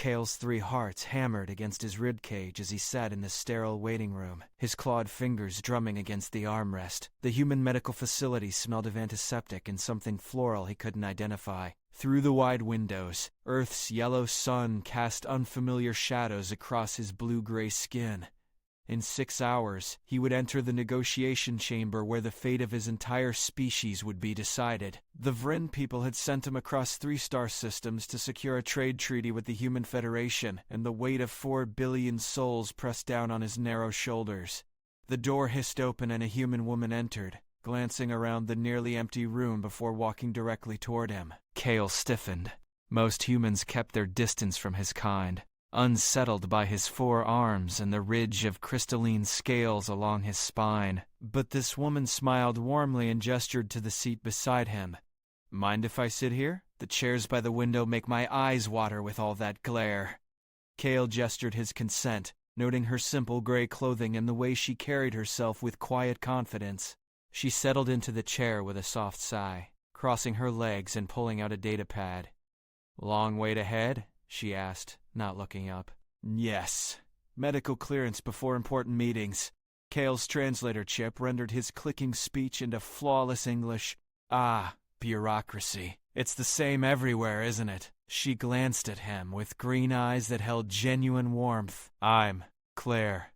Kael's 3 hearts hammered against his ribcage as he sat in the sterile waiting room, his clawed fingers drumming against the armrest. The human medical facility smelled of antiseptic and something floral he couldn't identify. Through the wide windows, Earth's yellow sun cast unfamiliar shadows across his blue-gray skin. In 6 hours, he would enter the negotiation chamber where the fate of his entire species would be decided. The Vryn people had sent him across 3-star systems to secure a trade treaty with the Human Federation, and the weight of 4 billion souls pressed down on his narrow shoulders. The door hissed open and a human woman entered, glancing around the nearly empty room before walking directly toward him. Kael stiffened. Most humans kept their distance from his kind, unsettled by his 4 arms and the ridge of crystalline scales along his spine. But this woman smiled warmly and gestured to the seat beside him. "Mind if I sit here? The chairs by the window make my eyes water with all that glare." Kael gestured his consent, noting her simple gray clothing and the way she carried herself with quiet confidence. She settled into the chair with a soft sigh, crossing her legs and pulling out a datapad. "Long wait ahead?" she asked, not looking up. "Yes. Medical clearance before important meetings." Kael's translator chip rendered his clicking speech into flawless English. "Ah, bureaucracy. It's the same everywhere, isn't it?" She glanced at him with green eyes that held genuine warmth. "I'm Claire."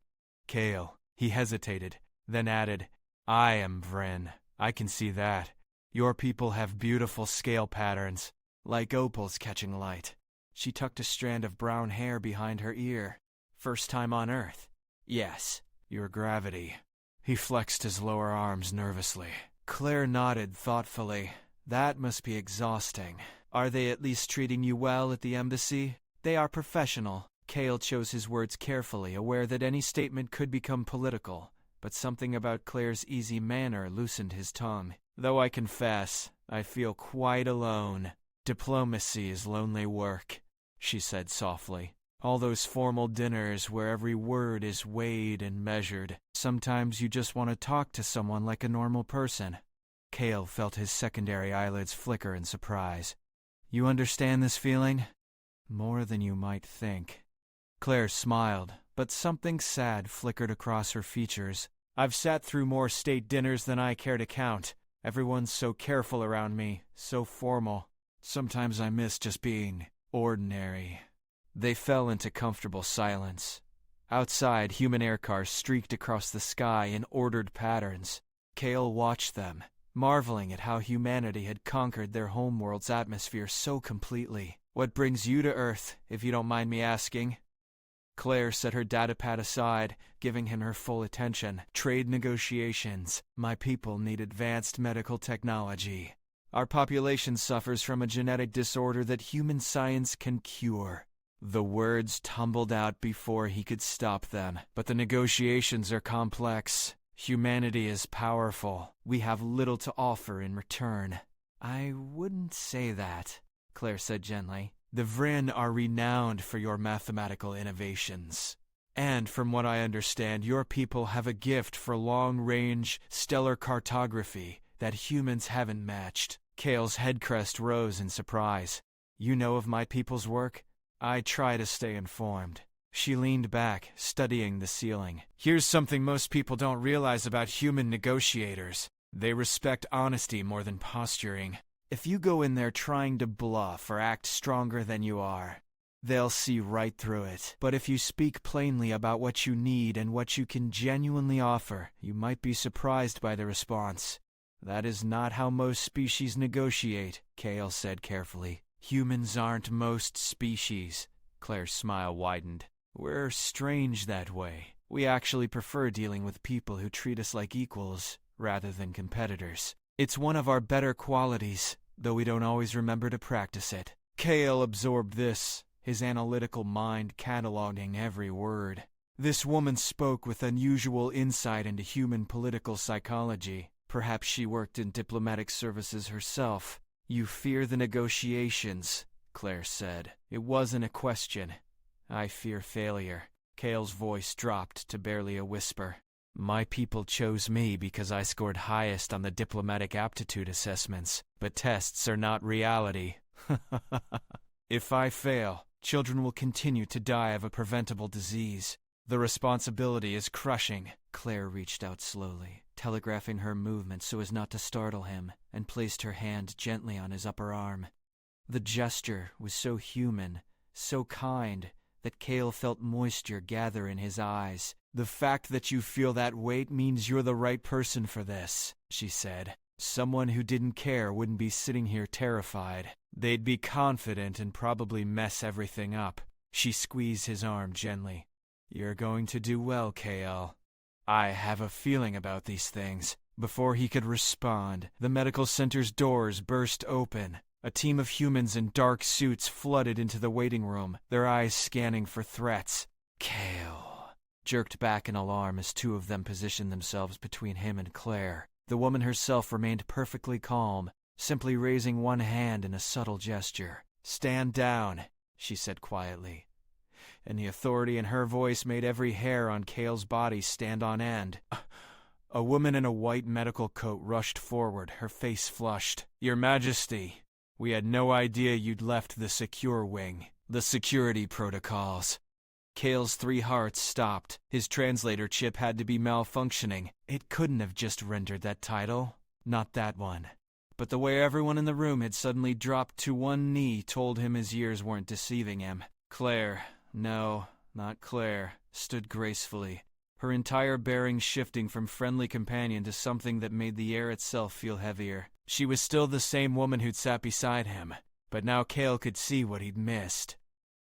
Kael. He hesitated, then added, "I am Vryn. I can see that. Your people have beautiful scale patterns, like opals catching light." She tucked a strand of brown hair behind her ear. "First time on Earth?" "Yes. Your gravity." He flexed his lower arms nervously. Claire nodded thoughtfully. "That must be exhausting. Are they at least treating you well at the embassy?" "They are professional." Kael chose his words carefully, aware that any statement could become political, but something about Claire's easy manner loosened his tongue. "Though I confess, I feel quite alone. Diplomacy is lonely work," she said softly. "All those formal dinners where every word is weighed and measured. Sometimes you just want to talk to someone like a normal person." Kael felt his secondary eyelids flicker in surprise. "You understand this feeling?" "More than you might think." Claire smiled, but something sad flickered across her features. "I've sat through more state dinners than I care to count. Everyone's so careful around me, so formal. Sometimes I miss just being ordinary." They fell into comfortable silence. Outside, human aircars streaked across the sky in ordered patterns. Kael watched them, marveling at how humanity had conquered their homeworld's atmosphere so completely. "What brings you to Earth, if you don't mind me asking?" Claire set her datapad aside, giving him her full attention. "Trade negotiations. My people need advanced medical technology. Our population suffers from a genetic disorder that human science can cure." The words tumbled out before he could stop them. "But the negotiations are complex. Humanity is powerful. We have little to offer in return." "I wouldn't say that," Claire said gently. "The Vryn are renowned for your mathematical innovations. And from what I understand, your people have a gift for long-range stellar cartography that humans haven't matched." Kael's head crest rose in surprise. "You know of my people's work?" "I try to stay informed." She leaned back, studying the ceiling. "Here's something most people don't realize about human negotiators. They respect honesty more than posturing. If you go in there trying to bluff or act stronger than you are, they'll see right through it. But if you speak plainly about what you need and what you can genuinely offer, you might be surprised by the response." "That is not how most species negotiate," Kael said carefully. "Humans aren't most species." Claire's smile widened. "We're strange that way. We actually prefer dealing with people who treat us like equals, rather than competitors. It's one of our better qualities, though we don't always remember to practice it." Kael absorbed this, his analytical mind cataloging every word. This woman spoke with unusual insight into human political psychology. Perhaps she worked in diplomatic services herself. "You fear the negotiations," Claire said. "It wasn't a question. I fear failure." Kael's voice dropped to barely a whisper. "My people chose me because I scored highest on the diplomatic aptitude assessments, but tests are not reality. If I fail, Children will continue to die of a preventable disease. The responsibility is crushing. Claire reached out slowly, telegraphing her movement so as not to startle him, and placed her hand gently on his upper arm. The gesture was so human, so kind, that Kael felt moisture gather in his eyes. "The fact that you feel that weight means you're the right person for this," she said. "Someone who didn't care wouldn't be sitting here terrified. They'd be confident and probably mess everything up." She squeezed his arm gently. "You're going to do well, Kael. I have a feeling about these things." Before he could respond, the medical center's doors burst open. A team of humans in dark suits flooded into the waiting room, their eyes scanning for threats. Kael jerked back in alarm as two of them positioned themselves between him and Claire. The woman herself remained perfectly calm, simply raising one hand in a subtle gesture. "Stand down," she said quietly, and the authority in her voice made every hair on Kael's body stand on end. A woman in a white medical coat rushed forward, her face flushed. "Your Majesty, we had no idea you'd left the secure wing. The security protocols." Kael's 3 hearts stopped. His translator chip had to be malfunctioning. It couldn't have just rendered that title. Not that one. But the way everyone in the room had suddenly dropped to one knee told him his ears weren't deceiving him. Claire, no, not Claire, stood gracefully, her entire bearing shifting from friendly companion to something that made the air itself feel heavier. She was still the same woman who'd sat beside him, but now Kael could see what he'd missed.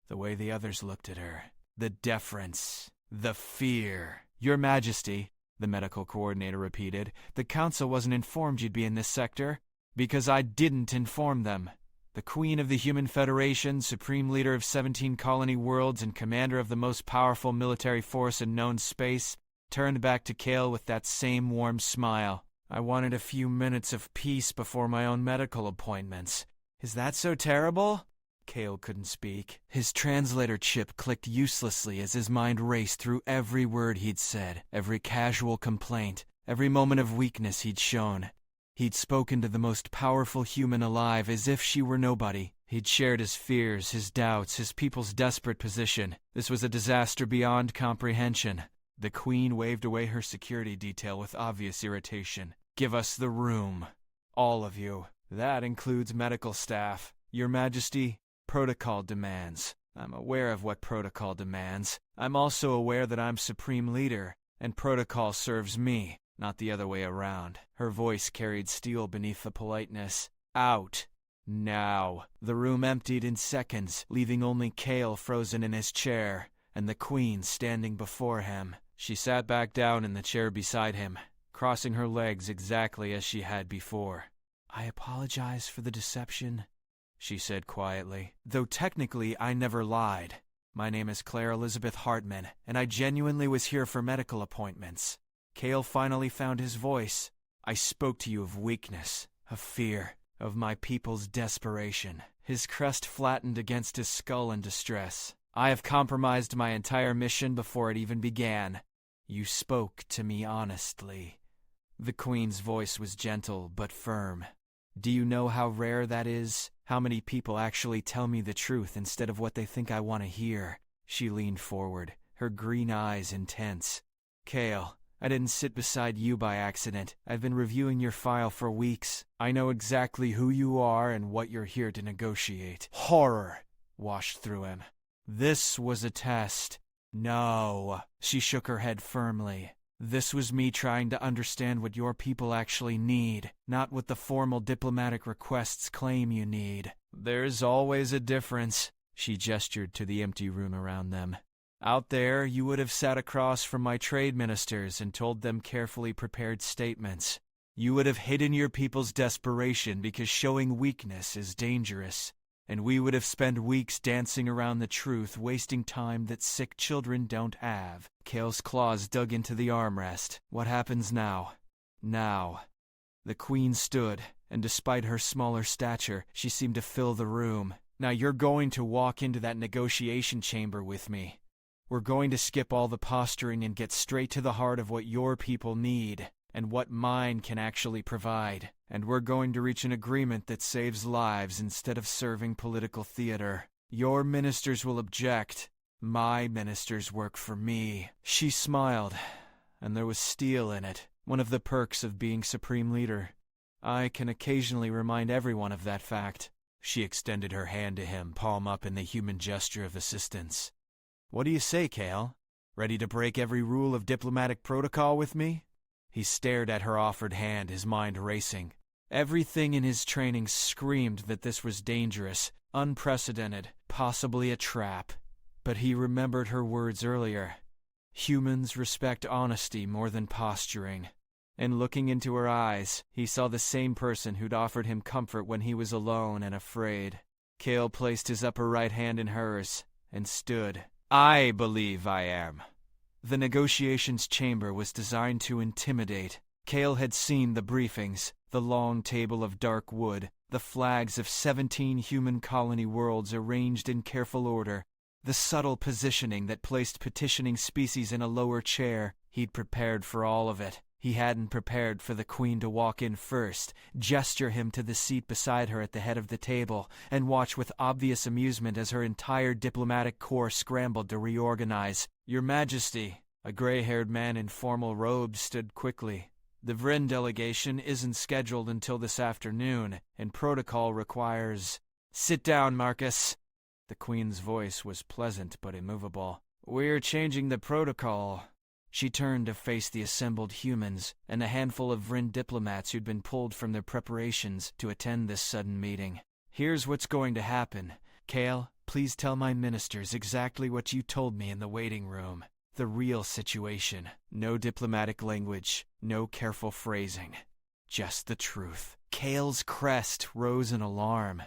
The way the others looked at her. The deference. The fear. "Your Majesty," the medical coordinator repeated, "the Council wasn't informed you'd be in this sector. Because I didn't inform them." The Queen of the Human Federation, Supreme Leader of 17 colony worlds and commander of the most powerful military force in known space, turned back to Kael with that same warm smile. "I wanted a few minutes of peace before my own medical appointments. Is that so terrible?" Kael couldn't speak. His translator chip clicked uselessly as his mind raced through every word he'd said, every casual complaint, every moment of weakness he'd shown. He'd spoken to the most powerful human alive as if she were nobody. He'd shared his fears, his doubts, his people's desperate position. This was a disaster beyond comprehension. The Queen waved away her security detail with obvious irritation. "Give us the room. All of you. That includes medical staff. Your Majesty, protocol demands." "I'm aware of what protocol demands. I'm also aware that I'm Supreme Leader, and protocol serves me, not the other way around." Her voice carried steel beneath the politeness. "Out. Now." The room emptied in seconds, leaving only Kael frozen in his chair, and the Queen standing before him. She sat back down in the chair beside him, crossing her legs exactly as she had before. "I apologize for the deception," she said quietly. "Though technically I never lied. My name is Claire Elizabeth Hartman, and I genuinely was here for medical appointments." Kael finally found his voice. "I spoke to you of weakness, of fear, of my people's desperation." His crest flattened against his skull in distress. "I have compromised my entire mission before it even began. You spoke to me honestly." The Queen's voice was gentle but firm. "Do you know how rare that is? How many people actually tell me the truth instead of what they think I want to hear?" She leaned forward, her green eyes intense. "Kael, I didn't sit beside you by accident. I've been reviewing your file for weeks. I know exactly who you are and what you're here to negotiate." Horror washed through him. "This was a test." "No." She shook her head firmly. "This was me trying to understand what your people actually need, not what the formal diplomatic requests claim you need." "There's always a difference." She gestured to the empty room around them. "Out there, you would have sat across from my trade ministers and told them carefully prepared statements. You would have hidden your people's desperation because showing weakness is dangerous. And we would have spent weeks dancing around the truth, wasting time that sick children don't have." Kael's claws dug into the armrest. "What happens now?" "Now." The Queen stood, and despite her smaller stature, she seemed to fill the room. "Now you're going to walk into that negotiation chamber with me. We're going to skip all the posturing and get straight to the heart of what your people need, and what mine can actually provide. And we're going to reach an agreement that saves lives instead of serving political theater." Your ministers will object. My ministers work for me." She smiled, and there was steel in it, one of the perks of being supreme leader. I can occasionally remind everyone of that fact. She extended her hand to him, palm up in the human gesture of assistance. "What do you say, Kael? Ready to break every rule of diplomatic protocol with me?" He stared at her offered hand, his mind racing. Everything in his training screamed that this was dangerous, unprecedented, possibly a trap. But he remembered her words earlier. Humans respect honesty more than posturing. And looking into her eyes, he saw the same person who'd offered him comfort when he was alone and afraid. Kael placed his upper right hand in hers and stood. "I believe I am." The negotiations chamber was designed to intimidate. Kael had seen the briefings, the long table of dark wood, the flags of 17 human colony worlds arranged in careful order, the subtle positioning that placed petitioning species in a lower chair. He'd prepared for all of it. He hadn't prepared for the Queen to walk in first, gesture him to the seat beside her at the head of the table, and watch with obvious amusement as her entire diplomatic corps scrambled to reorganize. "Your Majesty," a gray-haired man in formal robes stood quickly. "The Vryn delegation isn't scheduled until this afternoon, and protocol requires—" "Sit down, Marcus." The Queen's voice was pleasant but immovable. "We're changing the protocol." She turned to face the assembled humans and a handful of Vryn diplomats who'd been pulled from their preparations to attend this sudden meeting. "Here's what's going to happen. Kael, please tell my ministers exactly what you told me in the waiting room. The real situation. No diplomatic language, no careful phrasing. Just the truth." Kael's crest rose in alarm.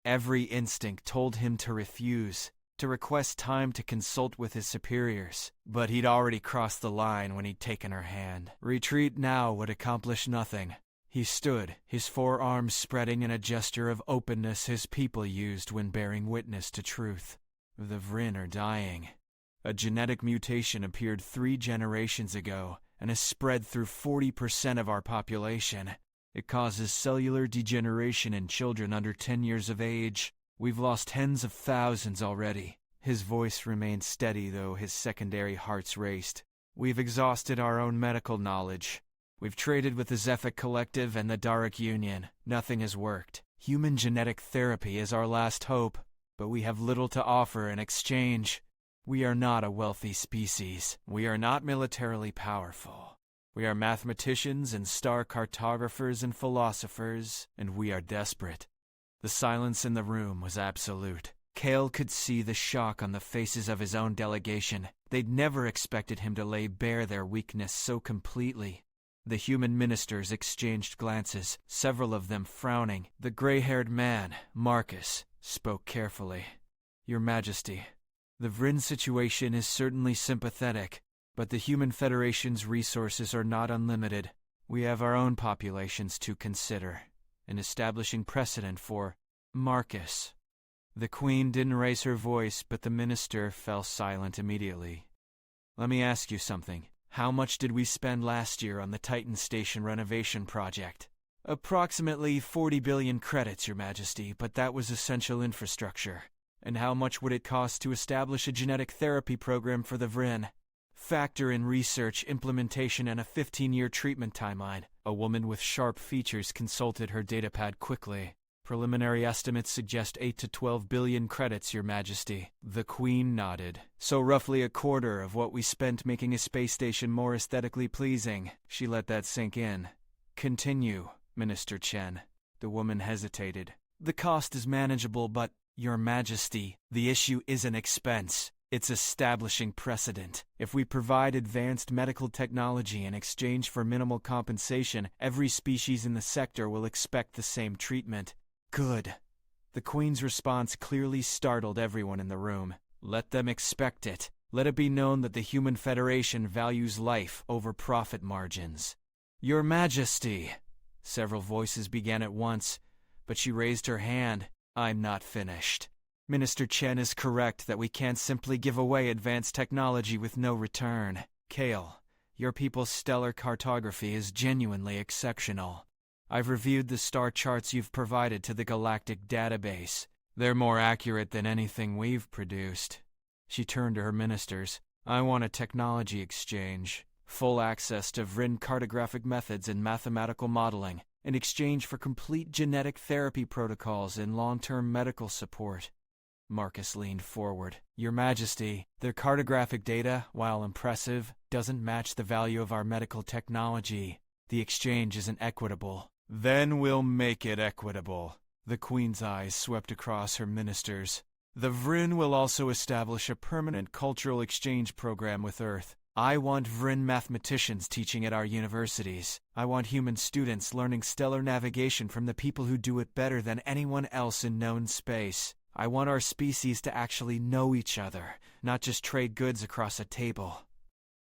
Every instinct told him to refuse, to request time to consult with his superiors. But he'd already crossed the line when he'd taken her hand. Retreat now would accomplish nothing. He stood, his forearms spreading in a gesture of openness his people used when bearing witness to truth. "The Vryn are dying. A genetic mutation appeared 3 generations ago and has spread through 40% of our population. It causes cellular degeneration in children under 10 years of age. We've lost tens of thousands already." His voice remained steady, though his secondary hearts raced. "We've exhausted our own medical knowledge. We've traded with the Zephic Collective and the Dark Union. Nothing has worked. Human genetic therapy is our last hope, but we have little to offer in exchange. We are not a wealthy species. We are not militarily powerful. We are mathematicians and star cartographers and philosophers, and we are desperate." The silence in the room was absolute. Kael could see the shock on the faces of his own delegation. They'd never expected him to lay bare their weakness so completely. The human ministers exchanged glances, several of them frowning. The gray-haired man, Marcus, spoke carefully. "Your Majesty, the Vryn situation is certainly sympathetic, but the Human Federation's resources are not unlimited. We have our own populations to consider, and establishing precedent for Marcus." The Queen didn't raise her voice, but the minister fell silent immediately. "Let me ask you something. How much did we spend last year on the Titan Station renovation project?" "Approximately 40 billion credits, Your Majesty, but that was essential infrastructure." "And how much would it cost to establish a genetic therapy program for the Vryn?" "Factor in research, implementation, and a 15-year treatment timeline." A woman with sharp features consulted her datapad quickly. "Preliminary estimates suggest 8 to 12 billion credits, Your Majesty." The Queen nodded. "So roughly a quarter of what we spent making a space station more aesthetically pleasing." She let that sink in. "Continue, Minister Chen." The woman hesitated. "The cost is manageable, but, Your Majesty, the issue isn't expense. It's establishing precedent. If we provide advanced medical technology in exchange for minimal compensation, every species in the sector will expect the same treatment." "Good." The Queen's response clearly startled everyone in the room. "Let them expect it. Let it be known that the Human Federation values life over profit margins." "Your Majesty!" Several voices began at once, but she raised her hand. "I'm not finished. Minister Chen is correct that we can't simply give away advanced technology with no return. Kael, your people's stellar cartography is genuinely exceptional. I've reviewed the star charts you've provided to the galactic database. They're more accurate than anything we've produced. She turned to her ministers. I want a technology exchange. Full access to Vrin cartographic methods and mathematical modeling, in exchange for complete genetic therapy protocols and long-term medical support. Marcus leaned forward. Your Majesty, their cartographic data, while impressive, doesn't match the value of our medical technology. The exchange isn't equitable. Then we'll make it equitable. The Queen's eyes swept across her ministers. The Vrin will also establish a permanent cultural exchange program with Earth. I want Vrin mathematicians teaching at our universities. I want human students learning stellar navigation from the people who do it better than anyone else in known space. I want our species to actually know each other, not just trade goods across a table.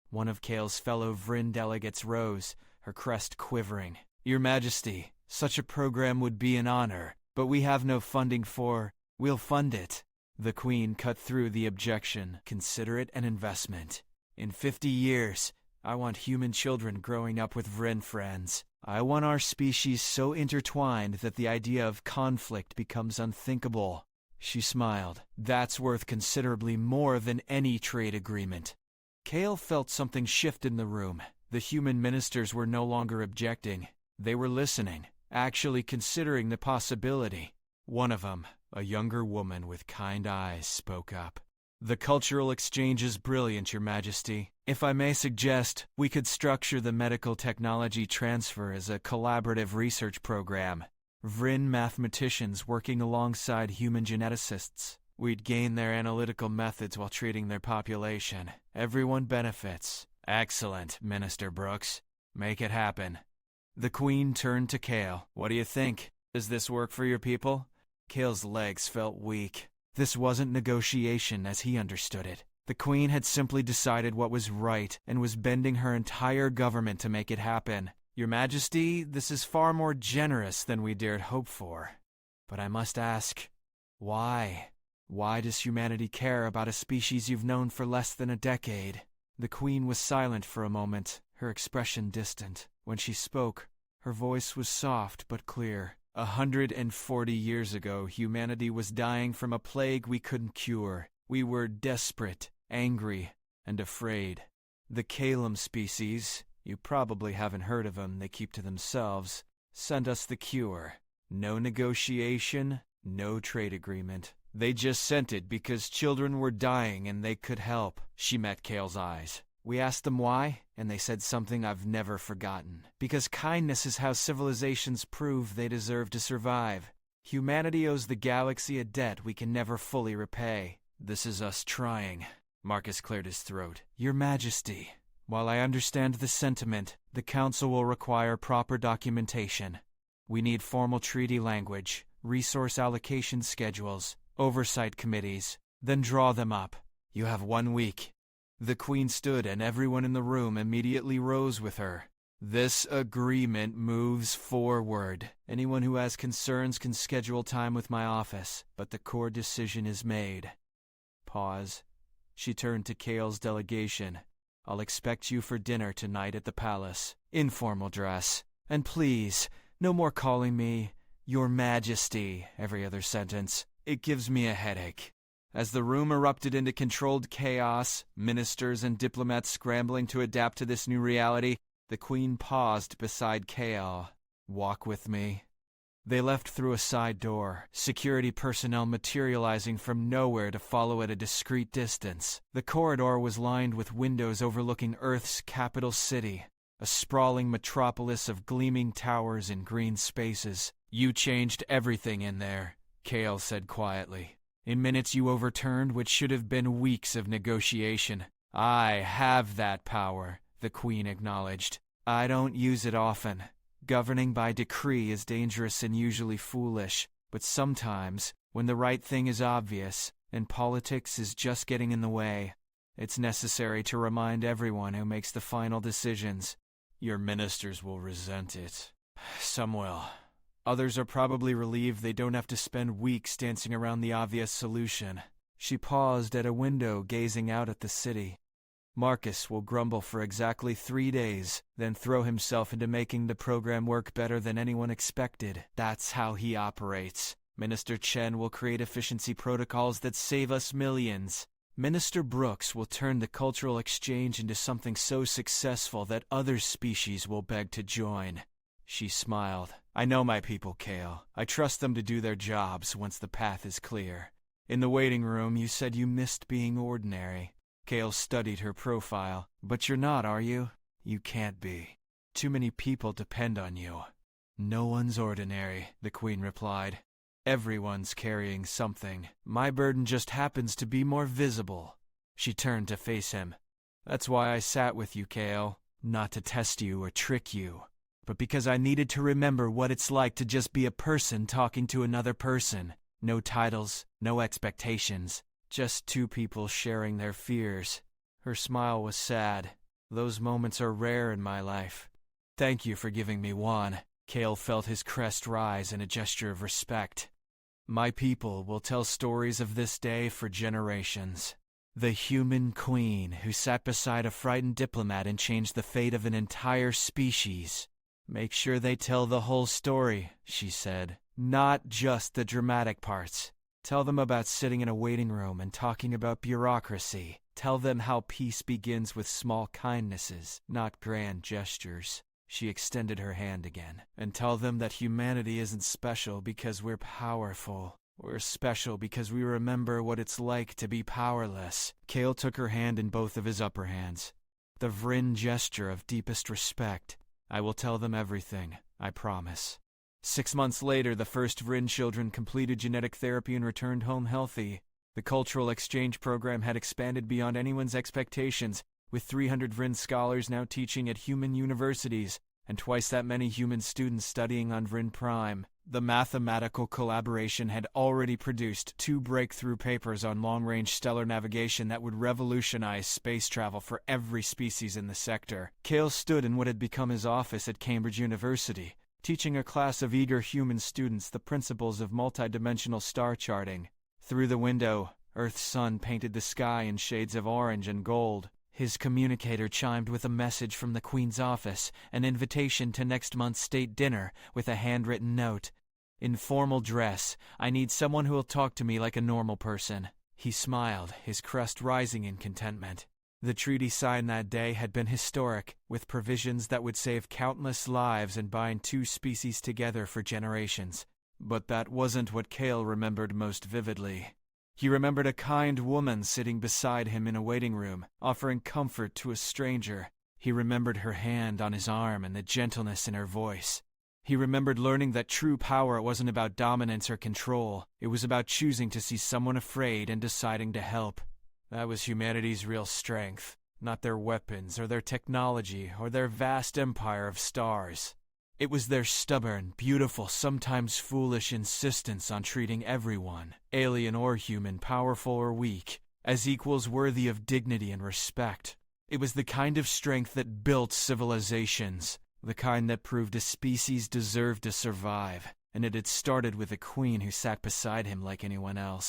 One of Kael's fellow Vrin delegates rose, her crest quivering. Your Majesty, such a program would be an honor, but we have no funding for. We'll fund it. The Queen cut through the objection. Consider it an investment. In 50 years, I want human children growing up with Vrin friends. I want our species so intertwined that the idea of conflict becomes unthinkable. She smiled. That's worth considerably more than any trade agreement. Kael felt something shift in the room. The human ministers were no longer objecting. They were listening, actually considering the possibility. One of them, a younger woman with kind eyes, spoke up. The cultural exchange is brilliant, Your Majesty. If I may suggest, we could structure the medical technology transfer as a collaborative research program. Vrin mathematicians working alongside human geneticists. We'd gain their analytical methods while treating their population. Everyone benefits. Excellent, Minister Brooks. Make it happen. The Queen turned to Kael. What do you think? Does this work for your people? Kael's legs felt weak. This wasn't negotiation as he understood it. The Queen had simply decided what was right and was bending her entire government to make it happen. Your Majesty, this is far more generous than we dared hope for. But I must ask, why? Why does humanity care about a species you've known for less than a decade? The Queen was silent for a moment, her expression distant. When she spoke, her voice was soft but clear. 140 years ago, humanity was dying from a plague we couldn't cure. We were desperate, angry, and afraid. The Kaelum species, you probably haven't heard of them, they keep to themselves, sent us the cure. No negotiation, no trade agreement. They just sent it because children were dying and they could help. She met Kael's eyes. We asked them why, and they said something I've never forgotten. Because kindness is how civilizations prove they deserve to survive. Humanity owes the galaxy a debt we can never fully repay. This is us trying. Marcus cleared his throat. Your Majesty, while I understand the sentiment, the Council will require proper documentation. We need formal treaty language, resource allocation schedules, oversight committees, then draw them up. You have 1 week. The Queen stood and everyone in the room immediately rose with her. This agreement moves forward. Anyone who has concerns can schedule time with my office, but the core decision is made. Pause. She turned to Kael's delegation. I'll expect you for dinner tonight at the palace. Informal dress. And please, no more calling me Your Majesty every other sentence. It gives me a headache. As the room erupted into controlled chaos, ministers and diplomats scrambling to adapt to this new reality, the Queen paused beside Kael. Walk with me. They left through a side door, security personnel materializing from nowhere to follow at a discreet distance. The corridor was lined with windows overlooking Earth's capital city, a sprawling metropolis of gleaming towers and green spaces. You changed everything in there, Kael said quietly. In minutes you overturned what should have been weeks of negotiation. I have that power, the Queen acknowledged. I don't use it often. Governing by decree is dangerous and usually foolish, but sometimes, when the right thing is obvious, and politics is just getting in the way, it's necessary to remind everyone who makes the final decisions. Your ministers will resent it. Some will. Others are probably relieved they don't have to spend weeks dancing around the obvious solution. She paused at a window gazing out at the city. Marcus will grumble for exactly 3 days, then throw himself into making the program work better than anyone expected. That's how he operates. Minister Chen will create efficiency protocols that save us millions. Minister Brooks will turn the cultural exchange into something so successful that other species will beg to join. She smiled. I know my people, Kael. I trust them to do their jobs once the path is clear. In the waiting room, you said you missed being ordinary. Kael studied her profile. But you're not, are you? You can't be. Too many people depend on you. No one's ordinary, the Queen replied. Everyone's carrying something. My burden just happens to be more visible. She turned to face him. That's why I sat with you, Kael. Not to test you or trick you, but because I needed to remember what it's like to just be a person talking to another person. No titles, no expectations. Just two people sharing their fears. Her smile was sad. Those moments are rare in my life. Thank you for giving me one. Kael felt his crest rise in a gesture of respect. My people will tell stories of this day for generations. The human queen who sat beside a frightened diplomat and changed the fate of an entire species. Make sure they tell the whole story, she said. Not just the dramatic parts. Tell them about sitting in a waiting room and talking about bureaucracy. Tell them how peace begins with small kindnesses, not grand gestures. She extended her hand again. And tell them that humanity isn't special because we're powerful. We're special because we remember what it's like to be powerless. Kael took her hand in both of his upper hands. The Vryn gesture of deepest respect. I will tell them everything, I promise. 6 months later, the first Vryn children completed genetic therapy and returned home healthy. The cultural exchange program had expanded beyond anyone's expectations, with 300 Vryn scholars now teaching at human universities, and twice that many human students studying on Vryn Prime. The mathematical collaboration had already produced 2 breakthrough papers on long-range stellar navigation that would revolutionize space travel for every species in the sector. Kael stood in what had become his office at Cambridge University, teaching a class of eager human students the principles of multidimensional star charting. Through the window, Earth's sun painted the sky in shades of orange and gold. His communicator chimed with a message from the Queen's office, an invitation to next month's state dinner, with a handwritten note. In formal dress, I need someone who will talk to me like a normal person. He smiled, his crest rising in contentment. The treaty signed that day had been historic, with provisions that would save countless lives and bind 2 species together for generations. But that wasn't what Kael remembered most vividly. He remembered a kind woman sitting beside him in a waiting room, offering comfort to a stranger. He remembered her hand on his arm and the gentleness in her voice. He remembered learning that true power wasn't about dominance or control. It was about choosing to see someone afraid and deciding to help. That was humanity's real strength, not their weapons or their technology or their vast empire of stars. It was their stubborn, beautiful, sometimes foolish insistence on treating everyone, alien or human, powerful or weak, as equals worthy of dignity and respect. It was the kind of strength that built civilizations, the kind that proved a species deserved to survive, and it had started with a queen who sat beside him like anyone else.